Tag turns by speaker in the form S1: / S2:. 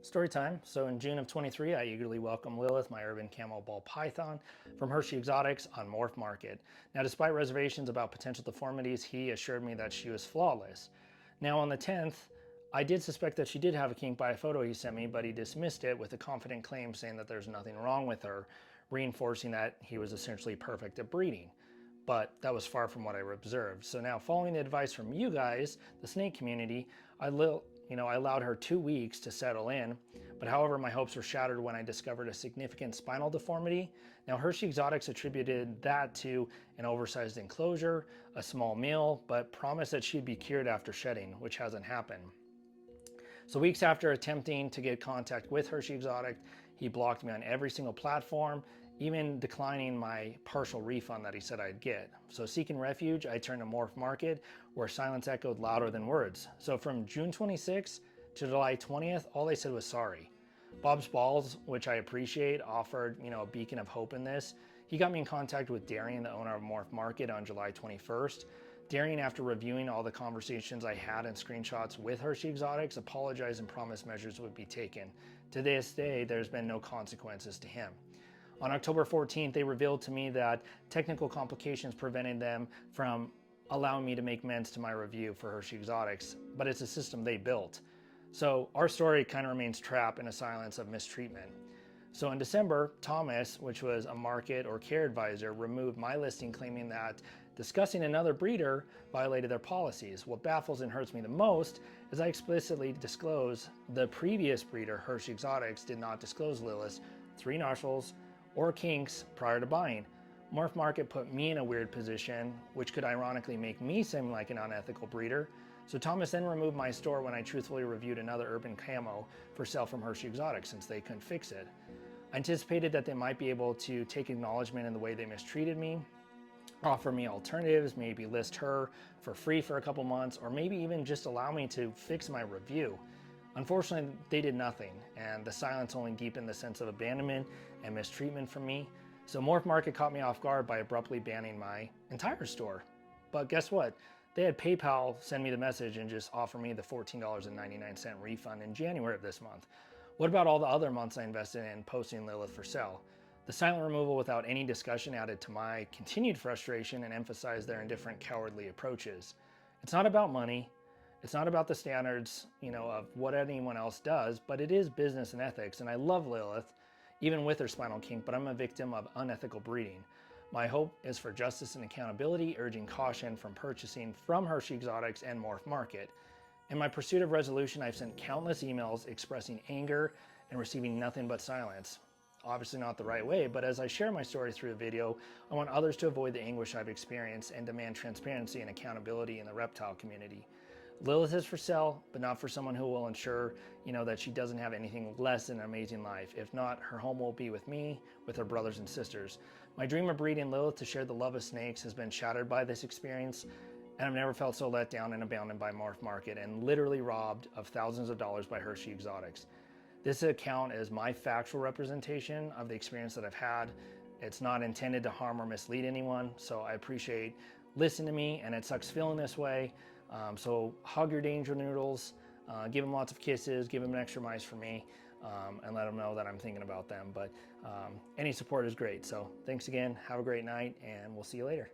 S1: Story time. So in June of 23, I eagerly welcomed Lilith, my urban camel ball python, from Hershey Exotics on Morph Market. Now, despite reservations about potential deformities, he assured me that she was flawless. Now, on the 10th, I did suspect that she did have a kink by a photo he sent me, but he dismissed it with a confident claim saying that there's nothing wrong with her, reinforcing that he was essentially perfect at breeding. But that was far from what I observed. So now, following the advice from you guys, the snake community, I allowed her 2 weeks to settle in, but however, my hopes were shattered when I discovered a significant spinal deformity. Now, Hershey Exotics attributed that to an oversized enclosure, a small meal, but promised that she'd be cured after shedding, which hasn't happened. So weeks after attempting to get contact with Hershey Exotic, he blocked me on every single platform, even declining my partial refund that he said I'd get. So seeking refuge, I turned to Morph Market, where silence echoed louder than words. So from June 26th to July 20th, all they said was sorry. Bob's Balls, which I appreciate, offered a beacon of hope in this. He got me in contact with Darian, the owner of Morph Market, on July 21st. Darian, after reviewing all the conversations I had and screenshots with Hershey Exotics, apologized and promised measures would be taken. To this day, there's been no consequences to him. On October 14th, they revealed to me that technical complications prevented them from allowing me to make amends to my review for Hershey Exotics, but it's a system they built. So our story kind of remains trapped in a silence of mistreatment. So in December, Thomas, which was a market or care advisor, removed my listing claiming that discussing another breeder violated their policies. What baffles and hurts me the most is I explicitly disclose the previous breeder, Hershey Exotics, did not disclose Lilith's 3 nostrils or kinks prior to buying. Morph Market put me in a weird position, which could ironically make me seem like an unethical breeder. So Thomas then removed my store when I truthfully reviewed another urban camo for sale from Hershey Exotics since they couldn't fix it. I anticipated that they might be able to take acknowledgement in the way they mistreated me, offer me alternatives, maybe list her for free for a couple months, or maybe even just allow me to fix my review. Unfortunately, they did nothing, and the silence only deepened the sense of abandonment and mistreatment from me. So Morph Market caught me off guard by abruptly banning my entire store. But guess what? They had PayPal send me the message and just offer me the $14.99 refund in January of this month. What about all the other months I invested in posting Lilith for sale? The silent removal without any discussion added to my continued frustration and emphasized their indifferent, cowardly approaches. It's not about money. It's not about the standards, of what anyone else does, but it is business and ethics. And I love Lilith, even with her spinal kink, but I'm a victim of unethical breeding. My hope is for justice and accountability, urging caution from purchasing from Hershey Exotics and Morph Market. In my pursuit of resolution, I've sent countless emails expressing anger and receiving nothing but silence. Obviously not the right way, but as I share my story through the video, I want others to avoid the anguish I've experienced and demand transparency and accountability in the reptile community. Lilith is for sale, but not for someone who will ensure, that she doesn't have anything less than an amazing life. If not, her home will be with me, with her brothers and sisters. My dream of breeding Lilith to share the love of snakes has been shattered by this experience, and I've never felt so let down and abandoned by Morph Market and literally robbed of thousands of dollars by Hershey Exotics. This account is my factual representation of the experience that I've had. It's not intended to harm or mislead anyone, so I appreciate listening to me, and it sucks feeling this way. So hug your danger noodles, give them lots of kisses, give them an extra mice for me, and let them know that I'm thinking about them. But any support is great. So thanks again. Have a great night, and we'll see you later.